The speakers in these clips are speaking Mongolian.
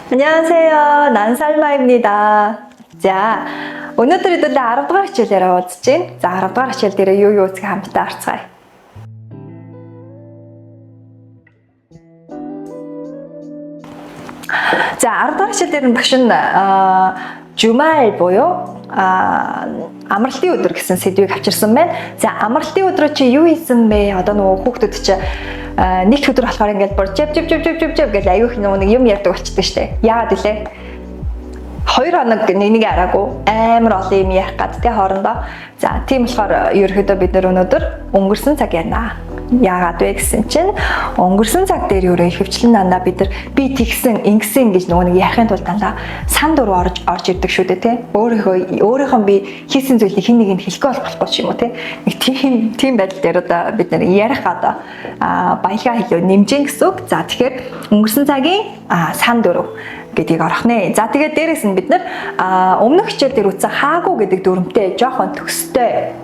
안녕하세요. 난살마입니다. 자, 오늘도 10дугаар хичээлээр уулзж байна. За 10дугаар хичээл дээр юу үзэх хамтдаа харцгаая. 자, 10дугаар хичээл дээр багш нь 주말 буюу амралтын өдөр гэсэн сэдвийг авчирсан байна. За, амралтын өдрөө чи юу хийсэн бэ? Одоо нөгөө хүүхдүүд чи нэг өдөр болохоор ингээд бүр жив гэж аюух нэг юм ярьдаг болчихдог штэ. Яагаад вэ? 2 хоног нэг араагүй амар олон юм ярих гад тэ хоорондоо. За, тийм болохоор ерөөхдөө бид өнөөдөр өнгөрсөн цаг ярина. Яагаад вэ гэсэн чинь өнгөрсөн цаг дээр өөрөө ихэвчлэн дандаа бид нар би тэгсэн ингэсэн гэж нөгөө нэг ярихын тулд дандаа сан дуруу орж ирдэг шүү дээ тий. Өөрийнхөө би хийсэн зүйлийг хэн нэгэнд хэлэхгүй болохгүй ч юм уу тий. Нэг тийм байдал дээр одоо бид нар ярих одоо баялгаа хэлөө нэмжин гэсэн үг. За тэгэхээр өнгөрсөн цагийн сан дуруу гэдгийг орох нэ. За тэгээд дээрэс нь бид нар өмнөх хичээл дээр үтсэн хаагүй гэдэг дүрмтэй жоохон төгстэй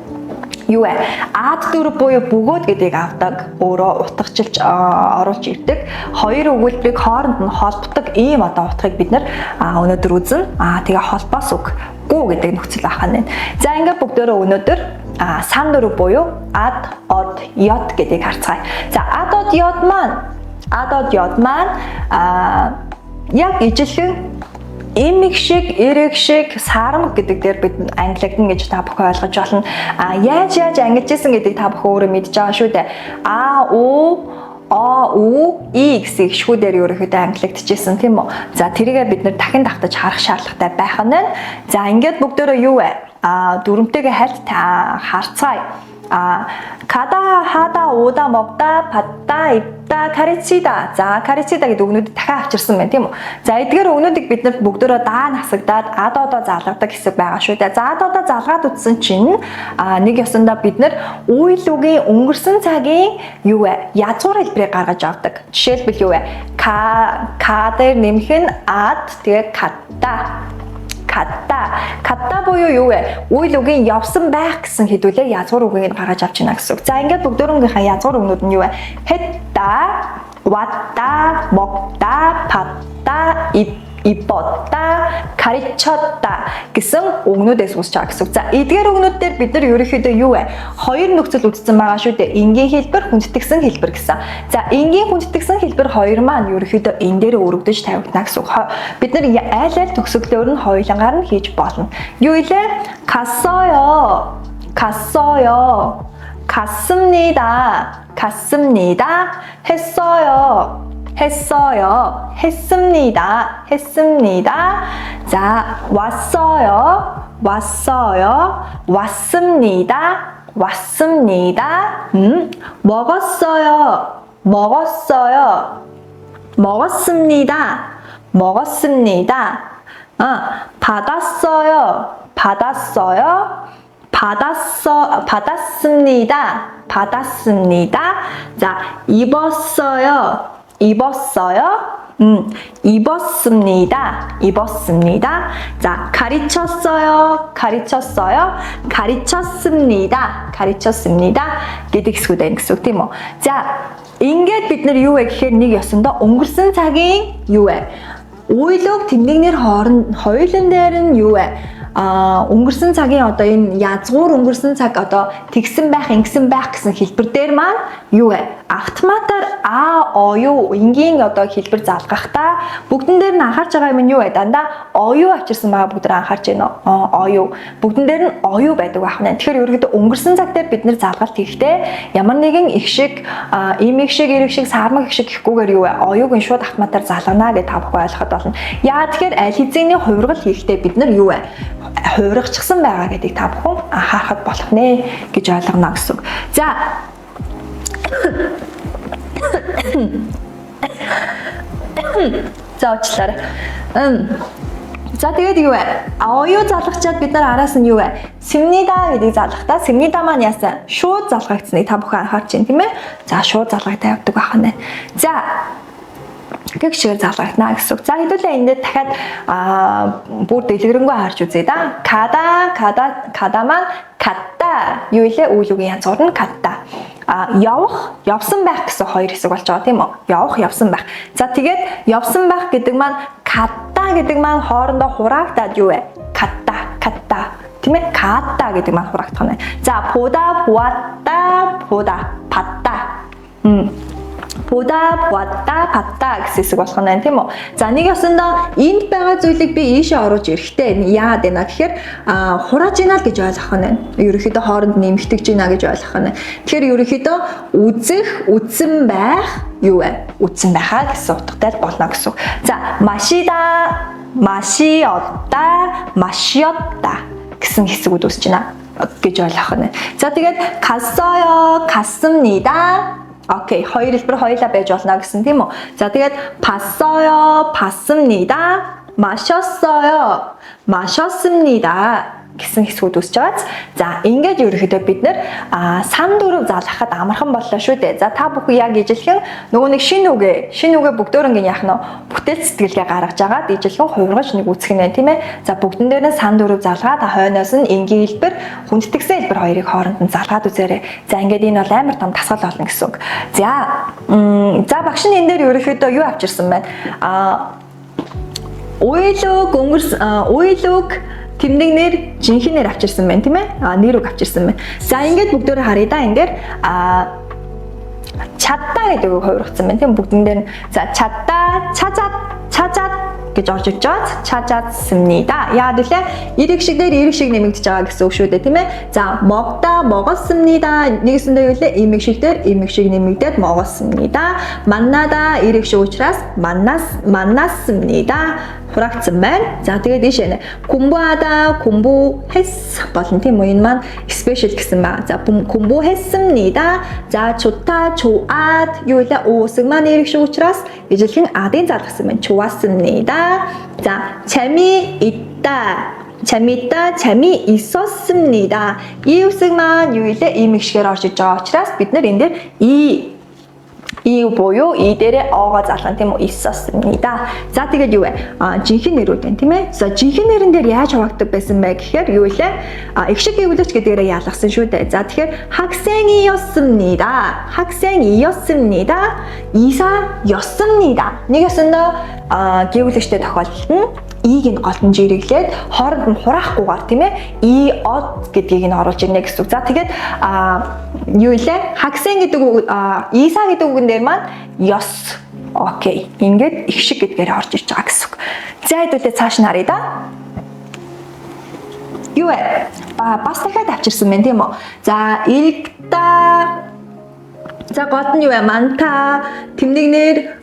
юу вэ? Ад дүр буюу бөгөөд гэдгийг авдаг. Өөрөө утгажилж оруулж ирдэг. Хоёр өгүүлбэрийг хооронд нь холбодог ийм одоо утгыг бид нар өнөөдөр үзнэ. Тэгээ холбоос үг гүү гэдэг нөхцөл ахаа нэ. За ингээд бүгдөө өнөөдөр сан дүр буюу ад, од, ёд гэдгийг харцгаая. За ад, од, ёд маань яг ижилхэн эмэг шиг, эрэг шиг, сарамг гэдэг дээр бид англигдана гэж та бүхэн ойлгож болно. Яаж ангилжсэн гэдгийг та бүхэн өөрөө мэдж байгаа шүү дээ. И гэсэн гişгүүдээр ерөөхдөө англигдчихсэн тийм үү. За тэрийгээ бид нэр дахин давтаж харах шаардлагатай байх нь. За ингээд бүгдөө юу вэ? Дүрмтэйгээ хальт харцгаая. 가다, 하다, 오다, 먹다, 받다, 입다, 가르치다. За, 가르치다 гэдэг өгнүүдийг дахин авчирсан байна тийм үү. За, эдгээр өгнүүдийг бид нар бүгдөө даа насагдаад ад одоо залгадаг хэсэг байгаа шүү дээ. За, ад одоо залгаад утсан чинь нэг ёсондоо бид нар үйл үгийн өнгөрсөн цагийн юу вэ? Язгуур хэлбэрийг гаргаж авдаг. Жишээлбэл юу вэ? ка дээр нэмэх нь ад, тэгээ 갔다 буюу юу вэ? Үйл үгийн явсан байх гэсэн хэдүүлээ язгуур үгийг гаргаж авч байна гэсэн үг. За ингээд бүгдөрөнгийнхаа язгуур үгнүүд нь юу вэ? 했다, 왔다, 먹다, 봤다, 입었다, 가르쳤다 гэсэн үгнүүдээс үүсч байгаа гэсэн үг. За эдгээр үгнүүдээр бид нар ерөнхийдөө юу вэ? Хоёр нөхцөл үзсэн байгаа шүү дээ. Энгийн хэлбэр, хүндэтгсэн хэлбэр гэсэн. За энгийн хүндэтгсэн хэлбэр хоёр маань ерөнхийдөө энэ дээр өргөдөж тавигдана гэсэн үг. Бид нар айл төгсгөлөөр нь хоёулангаар нь хийж болно. Юу илээ? 갔어요. 갔습니다. 했습니다. 자, 왔습니다. 먹었습니다. 받았습니다. 자, 입었습니다. 자, 가르쳤습니다. гэдэг хэсгүүд байна гэсэн үг тийм үү. За, ингээд бид нар юу вэ гэхээр нэг ёсондоо өнгөрсөн цагийн юу вэ? Уйлог тэмдэгнэр хоёулын дээр нь юу вэ? Өнгөрсөн цагийн одоо энэ язгуур өнгөрсөн цаг одоо тэгсэн байх, ингэсэн байх гэсэн хэлбэр дээр маань юу вэ? Автоматар оюу энгийн одоо хэлбэр залгахдаа бүгдэн дээр нь анхаарч байгаа юм нь юу вэ? Дандаа оюу авчирсан байгаа бүгд анхаарч байна уу? Оюу. Бүгдэн дээр нь оюу байдаг байх нь. Тэгэхээр ерөөдөө өнгөрсөн цаг дээр бид нэр залгалт хийхдээ ямар нэгэн их шиг, эмэг шиг, эрэг шиг, сармаг их шиг гэхгүйгээр юу вэ? Оюуг нь шууд автоматар залгана гэж та бүхэн ойлгоход болно. Яа тэгэхээр аль хэзээний хувиргал хийхдээ бид нар юу вэ? Хувиргачихсан байгаа гэдгийг та бүхэн анхаарах болох нэ гэж ойлгоно гэсэн үг. За уучлаарай. За тэгээд юу вэ? Оюу залгачаад бид нар араас нь юу вэ? 씁니다 гэдгийг залгахдаа 씁니다 маань яасан? Шууд залгагдсныг та бүхэн анхаарч байна тийм ээ? За шууд залгагдаа явдаг байх нь. За гэх шиг залгагдана гэсэн үг. За хэдүүлээ энэ дахиад бүр дэлгэрэнгүй харж үзье да. 가다 маань 갔다 юу илээ? Үйл үгийн язгуур нь 갔다. явсан байх гэсэн хоёр хэсэг болж байгаа тийм үү? Явсан байх. За тэгээд явсан байх гэдэг маань 갔다 гэдэг маань хоорондоо хураагдаад юу вэ? 갔다. тийм ээ? 갔다 гэдэг маань хураагдах нь. За 보다 보았다 봤다. 보다 보았다 봤다 гэсэн хэсэг болох нь тийм үү. За нэг ясандаа энд байгаа зүйлийг би ийшээ оруулж ирэхдээ яагаад байна гэхээр хурааж ийна л гэж ойлгох нь. Ерөнхийдөө хооронд нэмэгдэж ийна гэж ойлгох нь. Тэгэхээр ерөнхийдөө үзэх, үзсэн байх юу вэ? Үзсэн байхаа гэсэн утгатай болно гэсэн. За 마시다, 마시었다, 마시었다 гэсэн хэсгүүд үүсэж байна гэж ойлгох нь. За тэгээд 갔어요, 갔습니다. 오케이, хоёр хэлбэр хоёулаа байж болно гэсэн тийм үү. За тэгээд 봤어요, 봤습니다. 마셨어요, 마셨습니다 гэсэн хэсгүүд үүсэж байгаа. За ингээд ерөнхийдөө бид нэр сан дөрөв заалгахад амархан боллоо шүү дээ. За та бүхэн яг ижилхэн нөгөө нэг шинэ үгээ бүгдөөрөнгө яах нь бүтээл сэтгэлгээ гаргаж агаад ижилхэн хувиргаж нэг үүсгэх нь тийм ээ. За бүгдэн дээр нь сан дөрөв заалгаад хойноос нь энгийн хэлбэр, хүндэтгсэн хэлбэр хоёрыг хооронд нь заалгаад үзээрэй. За ингээд энэ бол амар том тасгал болно гэсэн үг. За багш нь энэ дээр ерөнхийдөө юу авчирсан байна? Уйлог тэмдэгнэр жинхэнээр авчирсан байна тийм ээ. Нэр үг авчирсан байна. За ингээд бүгдөө харъя да. Энд дээр чадта гэдэг үг хувиргацсан байна тийм бүгдэн дээр. За чадта, 찾았 гэж орж иж байгаа. 찾았습니다. яагаад вэ? Ирэх шиг дээр ирэх шиг нэмэгдэж байгаа гэсэн үг шүү дээ тийм ээ. За 먹다 먹었습니다. нэгэсэндээ юу вэ? имэг шиг дээр имэг шиг нэмэгдээд 먹었습니다. 만나다 ирэх шиг учраас 만났습니다. хураагдсан байна. За тэгээд ийшээ 공부하다 공부했 болно тийм үү? Энэ маань special гэсэн байна. За 공부했습니다. За 좋다 좋았 юу вэ? 오스г маань ирэх шиг учраас ижилхэн адын заалгасан байна. 좋았습니다. 자 재미있다 재미있었습니다. 이 үсг만 юу вэ? имэг шигээр орж иж байгаа учраас бид нар энэ дээр 이 보유 이 дээрээ оогоо заалгана тийм үү? 있었습니다. За тэгээд юу вэ? жинхэнэ нэрүүд байна тийм ээ. За жинхэнэ нэрэн дээр яаж хуваагддаг байсан бэ гэхээр юу вэ? их шиг гэвлэгч гэдэгээрээ яалгасан шүү дээ. За тэгэхээр 학생이었습니다. 이사였습니다. нэгэсэндээ гэвлэгчтэй тохиолдолд нь ийг нь голтон жирэглээд хооронд нь хураахгүйгээр тийм ээ иод гэдгийг нь оруулж ирнэ гэсэн үг. За тэгээд юу вэ? 학생 гэдэг үг иса гэдэг үгэн дээр маань ёс. Окей. Ингээд их шиг гэдгээр орж ирж байгаа гэсэн үг. За хэдүүлээ цааш нь харъя да. Юу вэ? Бас дахиад авчирсан байна тийм үү? За 읽다. За гол нь юу вэ? 많다. тэмдэгнэр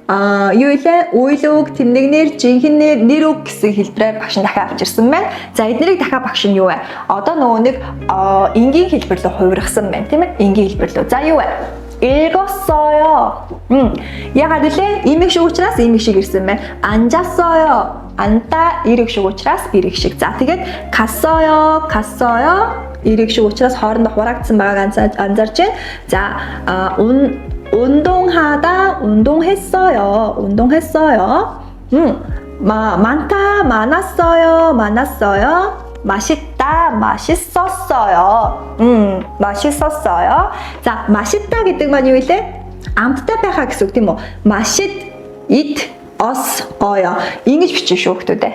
юу вэ? уйлог, тэмдэгнэр, жинхэнэ нэр үг гэсэн хэлбэрээр багш нь дахиад авчирсан байна. За эднэрийг дахиад багш нь юу вэ? Одоо нөгөө нэг энгийн хэлбэр рүү хувиргасан байна тийм ээ? Энгийн хэлбэр рүү. За юу вэ? 읽었어요. ягаад вэ? имэг шиг учраас имэг шиг ирсэн байна. 앉았어요. 앉다 ирэх шиг учраас ирэх шиг. За тэгээд 갔어요. ирэх шиг учраас хоорондоо хураагдсан байгааг анзаарч байна. За 운동하다 운동했어요. 많다 많았어요. 맛있다 맛있었어요. 맛있었어요. 자 맛있다 гэдэг маань юу вэ? амттай байхаа гэсэн үг тийм үү? 맛있었어요. ингэж бичих шүү хүмүүдээ.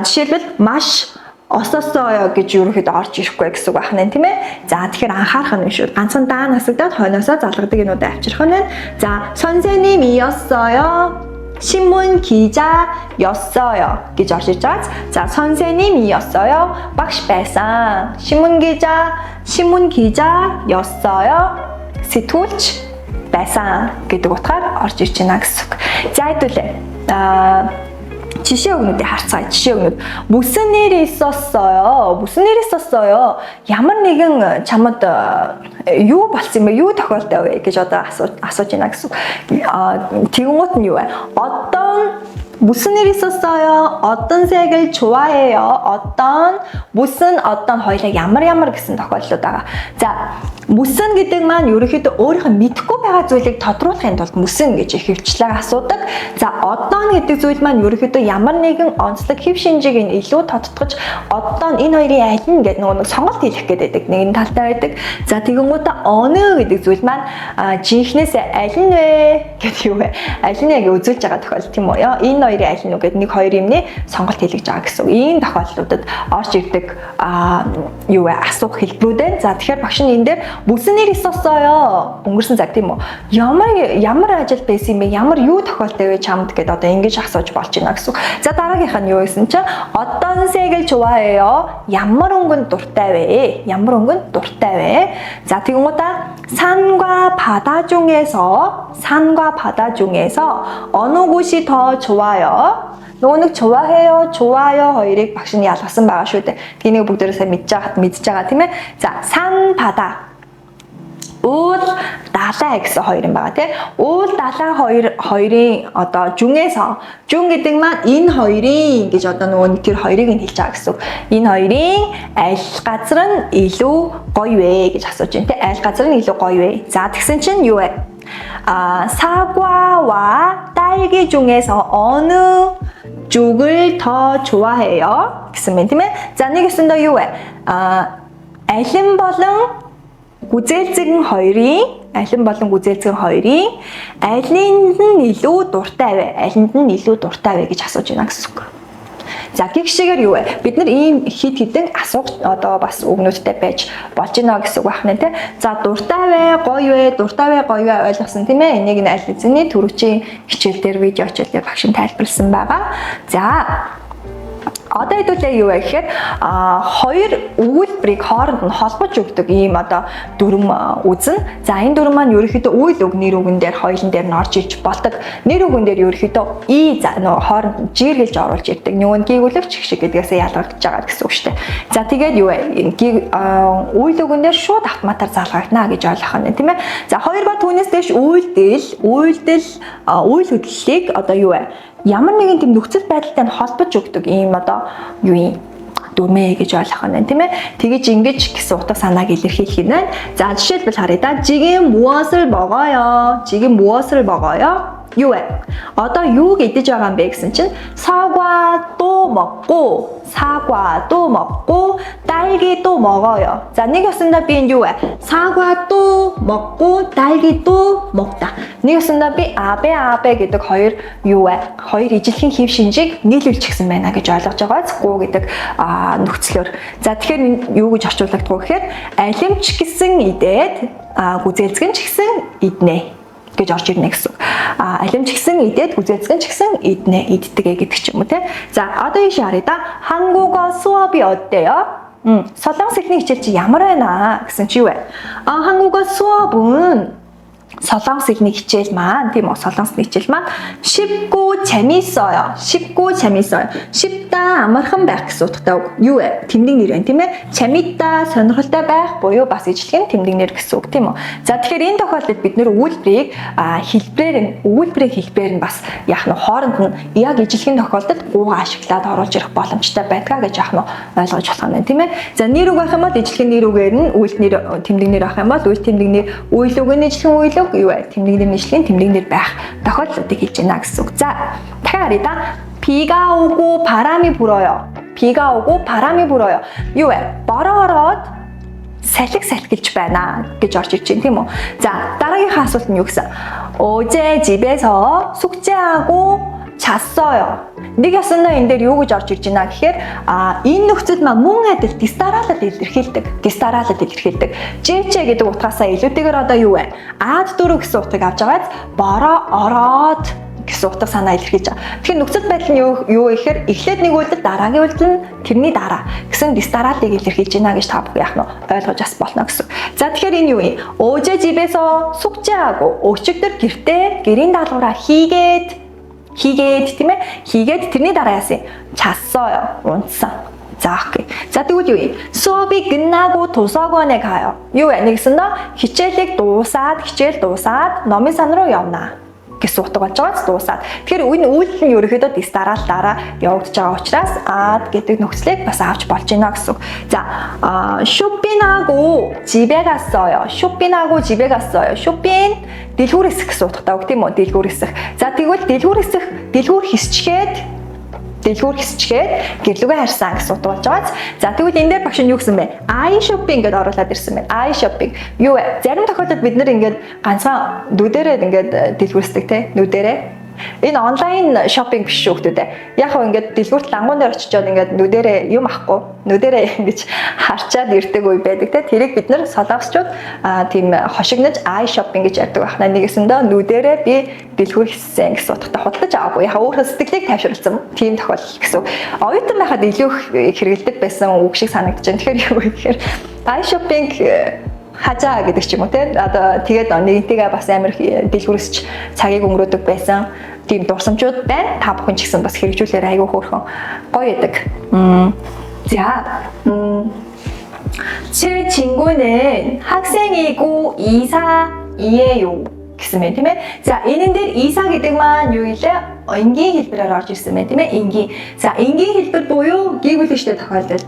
жишээлбэл маш ососоё гэж ерөөхдөө орж ирэхгүй гэсэн үг байна тийм ээ. За тэгэхээр анхаарах нь шүү. ганцхан даа насагдаад хойноосоо залгадаг юмудаа авчрах нь. За 선생님이었어요. 신문 기자였어요 гэж орж иж байгаа. За 선생님이었어요. багш байсан. 신문 기자였어요. сэтгүүлч байсан гэдэг утгаар орж ирж байна гэсэн үг. За хэдүүлээ. жишээ өгнүүдийг харцгаая. жишээ өгнүүд. 무슨 일이 있었어요? ямар нэгэн чамд юу болсон бэ? юу тохиолдсон вэ гэж одоо асууж байна гэсэн. тэгвэл нь юу вэ? 무슨 일 있었어요? 어떤 색을 좋아해요? 무슨 어떤 хоёлаа ямар гэсэн тохиолдлууд байгаа. За Мөсөн гэдэг маань ерөнхийдөө өөрийнхөө мэдэхгүй байгаа зүйлийг тодруулахын тулд мөсөн гэж их хвчлэг асуудаг. За одоон гэдэг зүйл маань ерөнхийдөө ямар нэгэн онцлог хэв шинжийг нь илүү тодтогч одоон энэ хоёрын аль нь гэдэг нэг сонголт хийх гэдэг нэгэн талтай байдаг. За тэгэнгүүтээ оны гэдэг зүйл маань жинхнээс аль нь вэ гэдэг юу вэ? Аль нь яг үзүүлж байгаа тохиолдол тийм үү? Энэ хоёрын аль нь вэ гэдэг нэг хоёр юмны сонголт хийлгэж байгаа гэсэн. Ийм тохиолдлуудад орж ирдэг юу вэ? Асуух хэлбэрүүд. За тэгэхээр багш нь энэ дээр бүсэн нэр иссосоё. Өнгөрсөн цаг тийм үү? Ямар ажил байсан юм бэ? Ямар юу тохиолдсон вэ чамд гэдээ одоо ингэж асууж болж байна гэсэн. За дараагийнх нь юу гэсэн чинь 어떤 색을 좋아해요? ямар өнгөнд дуртай вэ? Ямар өнгөнд дуртай вэ? 자, 지금부터 산과 바다 중에서 어느 곳이 더 좋아요? 너는 좋아해요, 좋아요 хоёрыг багш нь ялгасан байгаа шүү дээ. Тэнийг бүгдээрээ сайн мэдж байгаа тийм ээ. За, 산, 바다. 울, далай гэсэн хоёр юм байгаа тийм. 울, далай хоёрын одоо 중에서 중 гэдэг маань энэ хоёрын гэж одоо нөгөө тэр хоёрыг нь хэлж байгаа гэсэн. Энэ хоёрын аль газар нь илүү гоё вэ гэж асууж байна тийм. Аль газар нь илүү гоё вэ? За тэгсэн чинь юу вэ? 사과와 딸기 중에서 어느 쪽을 더 좋아해요? гэсэн байна тийм ээ. За нэг өсөндөө юу вэ? алин болон гүзээлцэн хоёрын аль нь илүү дуртай вэ? Алинд нь илүү дуртай вэ гэж асууж байна гэсэн үг. За гихшгээр юу вэ? Бид нар ийм хит хитэн асуух одоо бас үгнүүдтэй байж болж байна гэсэн үг байна тий. За дуртай вэ, гоё вэ, гоё вэ ойлгосон тийм ээ. Энийг нь аль эзний түрүүчийн хичээл дээр видео хичээлээр багш нь тайлбарласан байгаа. За одоо хэдүүлээ юу вэ гэхээр хоёр өгүүлбэрийг хооронд нь холбож өгдөг ийм одоо дүрм үзэн. За энэ дүрм маань ерөнхийдөө үйл үг нэр үгэн дээр хоёулын дээр нь орж ирж болдог. Нэр үгэн дээр ерөнхийдөө хооронд нь жиргэлж оруулж ирдэг. Нөгөө нь гийгүүлэгч шиг гэдгээс ялгагдж байгаа гэсэн үг шүү дээ. За тэгээд юу вэ? Үйл үгэн дээр шууд автоматар залгагдана гэж ойлгох нь тийм ээ. За хоёр ба түүнээс дэш үйл хөдлөлийг одоо юу вэ? Ямар нэгэн тийм нөхцөл байдалтай нь холбож өгдөг ийм одоо юу юм дүрмээ гэж ойлгох нь тийм ээ. Тэгэж ингэж гэсэн утга санааг илэрхийлэх нь байна. За жишээлбэл харъя да. 지금 무엇을 먹어요? юу вэ? Одоо юуг идэж байгаа юм бэ гэсэн чинь 사과도 먹고 딸기도 먹어요. 자, нэг өсөндөө би юу вэ? 사과도 먹고 딸기도 먹다. Нэг өсөндөө би 아베 гэдэг хоёр юу вэ? Хоёр ижилхэн хэв шинжийг нийлүүлчихсэн байна гэж ойлгож байгаа зүггүй гэдэг нөхцлөөр. За тэгэхээр юу гэж орчуулдаг гэхээр алимч гэсэн идээд гүзээлцгэн ч гэсэн иднэ гэж орж ирнэ гэсэн. Алимч гэсэн идээд гүзээлцгэн ч гэсэн иддэг гэдэг ч юм уу те. За одоо ийш харъя да. 한국어 수업이 어때요? солонгос хэлний хичээл чи ямар байна гэсэн чи юу вэ? 한국어 수업은 солонгос хэлний хичээл маань тийм үү? солонгос хичээл маань 쉽고 재밌어요. 쉽다 амархан байх гэсэн утгатай үг. Юу вэ? Тэмдэг нэр байна тийм ээ. 재밌다 сонирхолтой байх буюу бас ижлэх нь тэмдэг нэр гэсэн үг тийм үү? За тэгэхээр энэ тохиолдолд бид нэр өгүүлбэрийг хэлбэрээр нь бас яах нь хооронд нь яг ижлэхэн тохиолдолд гуугаа ашиглаад оруулж ирэх боломжтой байдгаа гэж яах нь ойлгож болох юм байна тийм ээ. За нэр үг байх юм бол ижлэхэн нэр үгээр нь үйл нэр тэмдэг нэр байх юм бол үйл тэмдэг нэр үйл үг нь ижлэхэн үйл үг юу вэ? тэмдэг нэр нэшлэгийн тэмдэг нэр байх тохиолдлуудыг хэлж байна гэсэн үг. За дахиад харъя да. 비가 오고 바람이 불어요. юу вэ? бороо ороод салхи салхилж байна гэж орж ирж байна тийм үү? За дараагийнхаа асуулт нь юу гэсэн? 어제 집에서 숙제하고 잤어요. нэг ясандаа энэ дээр юу гэж орж ирж байна гэхээр энэ нөхцөл маань мөн адил дистаралд илэрхийлдэг. Жичэ гэдэг утгаасаа илүүтэйгээр одоо юу вэ? ад дөрөв гэсэн утгыг авч байгаад бороо ороод гэсэн утга санаа илэрхийлж байгаа. Тэгэхээр нөхцөл байдал нь юу вэ гэхээр эхлээд нэг үйлдэл дараагийн үйлдэл нь тэрний дараа гэсэн дистаралыг илэрхийлж байна гэж та бүхэн яах нь ойлгож бас болно гэсэн. За тэгэхээр энэ юу вэ? 어제 집에서 숙제하고 өчигдөр гэртээ гэрийн даалгавраа хийгээд тийм ээ. хийгээд тэрний дараа яасан? 잤어요. унтсан. За окей. За тэгвэл юу вэ? 수업이 끝나고 도서관에 가요. юу вэ? нэгсэндээ хичээл дуусаад номын сан руу явна. гэсэн утга болж байгаа дуусаад. Тэгэхээр энэ үйлдэл нь ерөөхдөө дис дараа явагдаж байгаа учраас гэдэг нөхцөлийг бас авч болж байна гэсэн үг. За 쇼핑하고 집에 갔어요. 쇼핑하고 집에 갔어요. 쇼핑 дэлгүүрээс гэсэн утгатай үг тийм үү? Дэлгүүрээс. За тэгвэл дэлгүүр хэсчгээд гэрлүүгээ харьсан гэсэн утга болж байгаа. За тэгвэл энэ дээр багш нь юу гэсэн бэ? I shopping гэдээ оруулаад ирсэн байна. I shopping. Юу вэ? Зарим тохиолдолд бид нэр ингээд ганцхан нүдэрээ ингээд дэлгүүрсдэг те нүдэрээ. Энэ онлайн шопинг биш шүү гэдэг. Яг хөө ингээд дэлгүүрт лангуун дээр очичоод ингээд нүдэрээ юм ахгүй. Нүдэрээ ингэж харчаад ирдэг үе байдаг те. Тэрийг бид нар солонгосчууд тийм хошигнож I shopping гэж ярьдаг байна. Нэгэсэндээ нүдэрээ би дэлгүүр хийсэн гэсэн утгатай худалдаж аваагүй. Яг өөрөө сэтгэлийг тайвшруулсан тийм тохиолдол гэсэн. Оюутан байхад илүү хэрэгэлдэг байсан үг шиг санагдаж байна. Тэгэхээр юу гэхээр I shopping хажаа гэдэг ч юм уу те. Одоо тэгээд нэгнтэйгээ бас амар дэлгүүрсч цагийг өнгөрөөдөг байсан тийм дурсамжууд байна. Та бүхэн ч гэсэн бас хэрэгжүүлээр айгүй хөөрхөн гоё байдаг. 제 친구는 학생이고 이사이에요. гэсэн мэн тийм ээ. За энэ дээр 이사 гэдэг маань юу гэлээ? Энгийн хэлбэрээр орж ирсэн мэн тийм ээ. Энгийн. За энгийн хэлбэр буюу гэгүүлэжтэй тохиолдол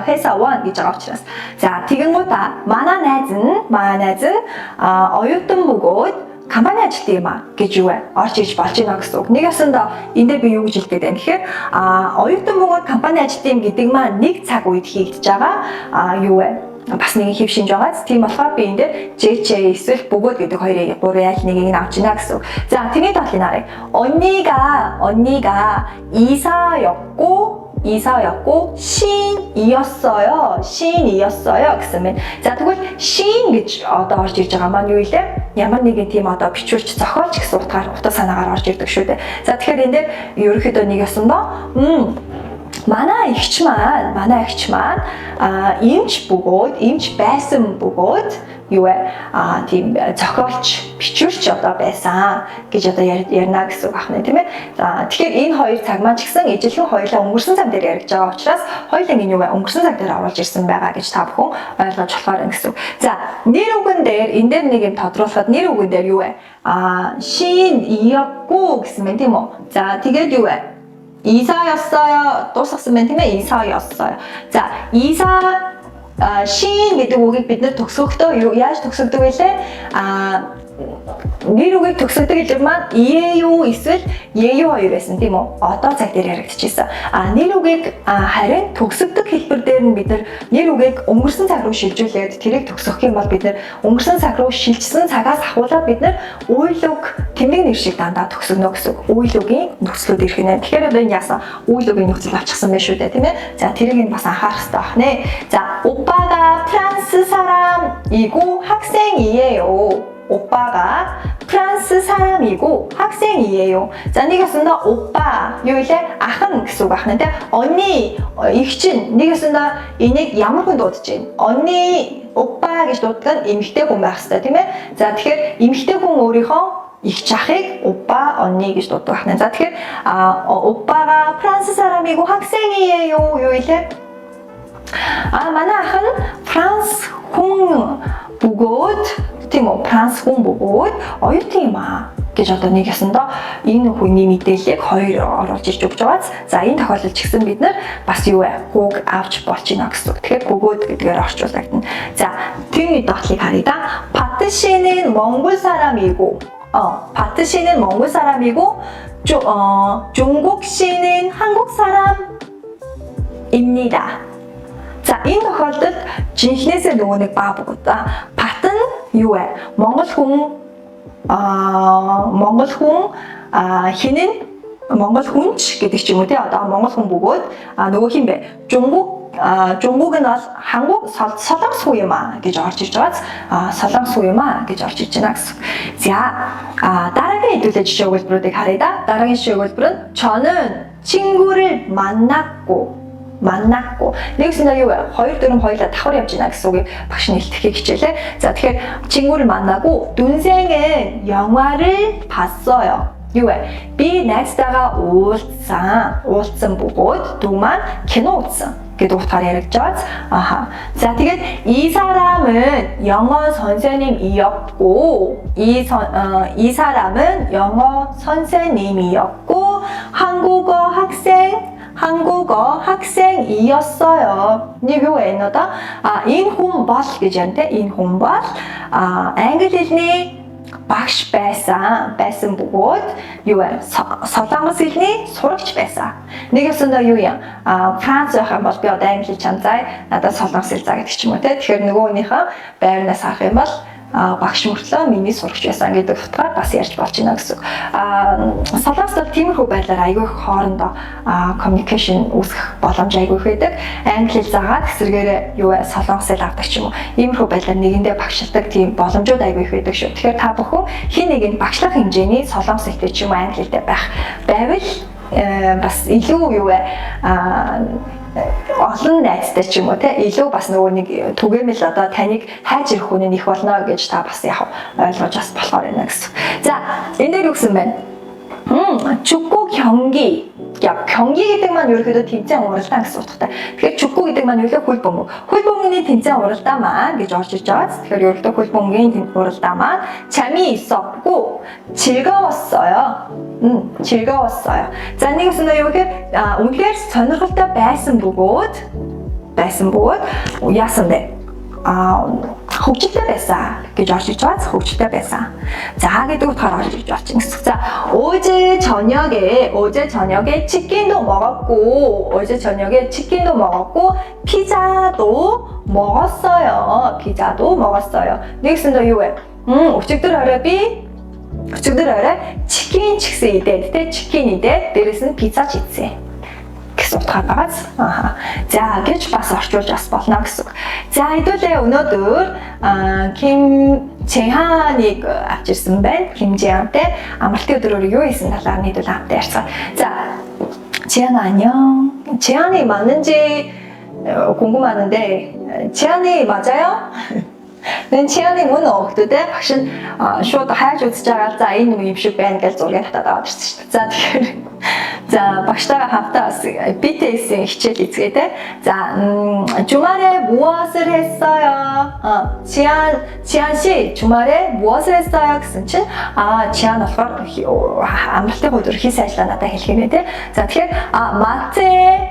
회사원 гэж байгаа учраас. За тэгэнгүүтээ манай найз нь оюутан бөгөөд компани ажилтдаг юм а гэж юу вэ? Орж ирж болж байна гэсэн үг. Нэг ясандаа энэ дээр би юу гэж хэлгээд байна гэхээр оюутан бөгөөд компани ажилтдаг юм гэдэг маань нэг цаг үед хийгдэж байгаа юу вэ? Бас нэг хэв шинж байгааз. Тийм болохоор би энэ дээр JJ эсвэл бөгөөд гэдэг хоёрын буруу аль нэгийг нь авч ийна гэсэн үг. За тэрний талын харъя. 언니가 이사였고 시인이었어요 гэсэн мэн. За тэгвэл 시인 гэж одоо орж ирж байгаа маань юу илээ? Ямар нэгэн тийм одоо бичвэрч зохиолч гэсэн утга санаагаар орж ирдэг шүү дээ. За тэгэхээр энэ дээр ерөөхдөө нэг ясандаа манай эгч маань эмч байсан бөгөөд юу вэ? Тийм зохиолч, бичвэрч одоо байсан гэж одоо ярина гэсэн үг байна тийм ээ. За тэгэхээр энэ хоёр цаг маань ч гэсэн ижилхэн хоёулаа өнгөрсөн цаг дээр яригдж байгаа учраас хоёулаа энэ юу вэ? Өнгөрсөн цаг дээр оруулж ирсэн байгаа гэж та бүхэн ойлгож болохоор байна гэсэн үг. За нэр үгэн дээр энэ дээр нэг юм тодруулахад нэр үгэн дээр юу вэ? 시인이었고 гэсэн мэн тийм үү? За тэгээд юу вэ? 이사였어요. 또 썼으면 팀에 이사였어요. 자, 시인 гэдэг үгийг бид нэр төгсгөхдөө яаж төгсгдөг вэ? нэр үгийг төгсгдөг хэлбэр маань иею эсвэл ею хоёр байсан тийм үү? Одоо цаг дээр яригдчихсэн. Нэр үгийг харин төгсгдөг хэлбэр дээр нь бид нэр үгийг өнгөрсөн цаг руу шилжүүлээд тэрийг төгсгөх юм бол бид өнгөрсөн цаг руу шилжсэн цагаас ахуулаад бид үйл үг тэмдэг нэр шиг дандаа төгсгөнө гэсэн үг. Үйл үгийн нөхцлүүд ирэх нэ. Тэгэхээр одоо энэ яасан үйл үгийн нөхцөл авчихсан байх шүү дээ, тийм ээ? За тэрийг бас анхаарах хэрэгтэй байна нэ. За, 오빠가 프랑스 사람이고 학생이에요. 오빠가 프랑스 사람이고 학생이에요. За нэгэсэндээ 오빠 юу илээ ахын гэсэн үг ахна те. 언니 эгчин нэгэсэндээ энийг ямар хүн дуудаж байна? 언니 오빠 гэж дууддаг нь эмэгтэй хүн байх хэрэгтэй тийм ээ. За тэгэхээр эмэгтэй хүн өөрийнхөө эгч ахыг 오빠 언니 гэж дууддаг ахна. За тэгэхээр 오빠가 프랑스 사람이고 학생이에요. юу илээ? манай ах нь 프랑스 хүн бөгөөд тийм үү франц хүн бөгөөд оюутан юм аа гэж одоо нэг ясандаа энэ хүний мэдээллийг хоёр оруулж ирж өгч байгааз за энэ тохиолдолд ч гэсэн бид нар бас юу вэ хүүг авч болж байна гэсэн үг. Тэгэхээр бөгөөд гэдгээр орчуулагдана. За тэрний дотлыг харъя да. 바트 씨는 몽골 사람이고 바트 씨는 몽골 사람이고 종국 씨는 한국 사람입니다. За энэ тохиолдолд жинхнээсээ нөгөө нэг баа бөгөөд бат нь юу вэ? Монгол хүн хинэн монгол хүнч гэдэг ч юм уу тий одоо монгол хүн бөгөөд нөгөө хин бэ? 중국 нь бол 한국 солонгос хүн юм аа гэж орж ирж байгааз солонгос хүн юм аа гэж орж ирж байна гэсэн. За дараагийн хэдүүлээ жишээ өгүүлбэрүүдийг харъя да. Дараагийн жишээ өгүүлбэр нь 저는 친구를 만났고 нэгсэндээ юу вэ? Хоёр дүрм хоёулаа давхар явж байна гэсэн үгийг багш нь илтгэхийг хичээлээ. За тэгэхээр 친구를 만나고 동생은 영화를 봤어요. юу вэ? Би найзтайгаа уулзсан бөгөөд дүү маань кино үзсэн гэж гэдэг утгаар яригдж байгаа. 자, тэгээд 이 사람은 영어 선생님이었고 이 사람은 영어 선생님이었고 한국어 학생이었어요. 이거 뭐다? энэ хүн бол гэж янте. Энэ хүн бол англи хэлний багш байсан бөгөөд юу вэ? Солонгос хэлний сурагч байсан. Нэгэсэндээ юу юм? Франц байх юм бол би одоо англи чам заа, надад солонгос хэл заа гэдэг ч юм уу те. Тэгэхээр нөгөөнийхөө байрнаас харах юм бол багш мөртлөө миний сурагч байсан гэдэг утгаар бас ярьж болж байна гэсэн. Солонгос бол тиймэрхүү байдлаар айгүй их хоорондоо communication үүсгэх боломж айгүй их байдаг. Англи хэл заагаад эсвэргээр юу вэ? Солонгос хэл авдаг ч юм уу. Иймэрхүү байдлаар нэгэндээ багшилдаг тийм боломжууд айгүй их байдаг шүү. Тэгэхээр та бүхэн хин нэгэнд багшлах хэмжээний солонгос хэлтэй ч юм уу англи хэлтэй байвал бас илүү юу вэ? Олон найзтай ч юм уу те илүү бас нөгөө нэг түгээмэл одоо таныг хайж ирэх хүн их болно гэж та бас яг ойлгож бас болохоор байна гэсэн. За энэ дээр юу гэсэн бэ? 축구 경기. 경기 гэдэг маань ерөөхдөө тэмцээн уралдаан гэсэн утгатай. Тэгэхээр 축구 гэдэг маань юу вэ? Хөлбөмбөг. Хөлбөмбөгийн тэмцээн уралдаан маань гэж орж иж байгаа. Тэгэхээр ерөөхдөө хөлбөмбөгийн уралдаан маань 재미있었고 즐거웠어요. 즐거웠어요. За нэг үсэндээ юу гэхээр үнэхээр сонирхолтой байсан бөгөөд яасан бэ? хөгжилтэй байсан гэж орж иж байгаа. хөгжилтэй байсан. За гэдэг утгаар орж иж байна. За 어제 저녁에 치킨도 먹었고 피자도 먹었어요. Нэгсэндээ юу вэ? Өчигдөр орой 치킨 чигсэн идээд, 치킨 идээд дээрэс нь пицца чийдсэн гэсэн утгаар байгаас. За гэж бас орчуулж бас болно гэсэн. За хэдүүлээ өнөөдөр 김재한ыг авчирсан байна. 김재한тэй амралтын өдрөөр юу хийсэн талаар нийлүүл хамтдаа ярьцгаая. За 재한 안녕. 재한이 맞는지 궁금한데 재한이 맞아요? 재한이 мөн өгдөөдөө багш нь шууд хайж үзэж байгаа. За энэ юм шиг байна гэж зургийг татаад аваад ирсэн шүү дээ. За тэгэхээр багштайгаа хамтаа бас BTS-ийн хичээл эзгээ те. За 주말에 무엇을 했어요? 지한 씨 주말에 무엇을 했어요? гэсэн чинь 지한 болохоор амралтын өдөр хийсэн ажлаа надад хэлэх юм те. За тэгэхээр 마트에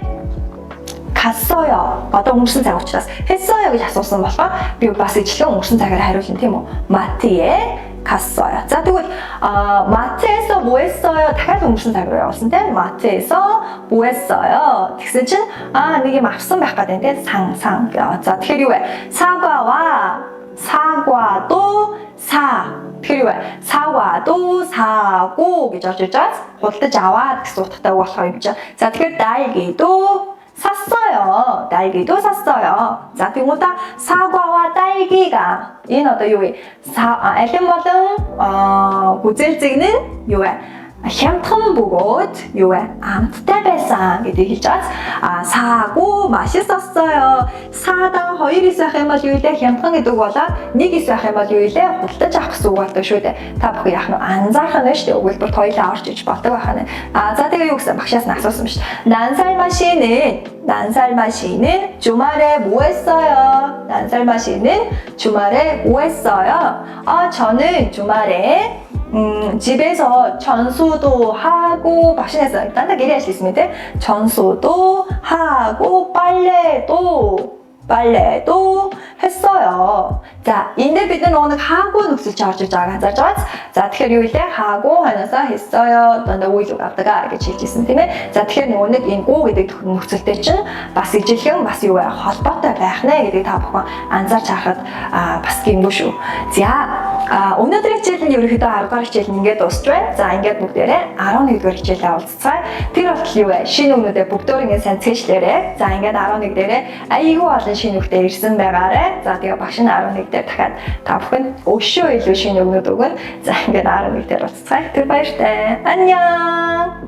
갔어요. Одоо өнгөрсөн цаг учраас 했어요 гэж асуусан болохоор би бас ижилхэн өнгөрсөн цагаар хариулна тийм үү? 마트에 갔어요. 자, тэгвэл 마트에서 뭐 했어요? дахиад өнгөрсөн цагаар явуулсан тийм 마트에서 뭐 했어요? тэгсэн чинь нэг юм авсан байх гэдэг тийм 상. За, тэгэхээр юу вэ? 사과도 사. Тэгэхээр юу вэ? 사과도 사고 гэж орж иж байгаа. худалдаж аваад гэсэн утгатай үг болох юм чинь. За, тэгэхээр 딸기도 샀어요. 자, 그러다 사과와 딸기가 이 어떤 요이 알덴 모든 고질증은 요에 хямдхан бөгөөд юу вэ? Амттай байсан гэдэг хэлж байгаа. Саагүй 맛있었어요. Саада хоёр ис байх юм бол юу илээ? Хямдхан гэдэг болоод нэг ис байх юм бол юу илээ? Худалдаж авах гэсэн үг болдог шүү дээ. Та бүхэн яах нь анзаарах нь шүү дээ. Өгүүлбэрт хоёулаа орж иж болдог байх нь. За тэгээ юу гэсэн багшаас нь асуусан шүү дээ. 난살 마시는 주말에 뭐 했어요? 저는 주말에 집에서 전수도 하고 박신했어요. 딴다 길이 할 수 있습니다. 전수도 하고 빨래도 했어요. 자, 인데비드는 오늘 하고 녹슬 charge 자가 자, тэгэхээр юу илээ? 하고 하면서 했어요. 또는 우이로 갔다가 이렇게 жилжсэн тийм ээ. За, тэгэхээр нөгөө нэг энэ гоо гэдэг нөхцөлтэй чинь бас ижилхэн бас юу вэ? холбоотой байх нэ гэдэг та бүхэн анзаарч харахад бас гингүй шүү. За, өнөөдрийн хичээл нь ерөнхийдөө 10 дугаар хичээл ингээд дуусч байна. За, ингээд бүгдээрээ 11 дугаар хичээлээ уулзцгаая. Тэр болтол юу вэ? Шинэ өгнүүдээ бүгдөө ингээд сайн цээжлээрээ. За, ингээд 11 дээрээ айгүй олон шинэ өгтэй ирсэн байгаарэ. За, тэгээ багш нь 11 дээр дахиад та бүхэнд өшөө илүү шинэ өгнүүд өгнө. За, ингээд 11 дээр уулзцгаая. Тэр баяртай. 안녕.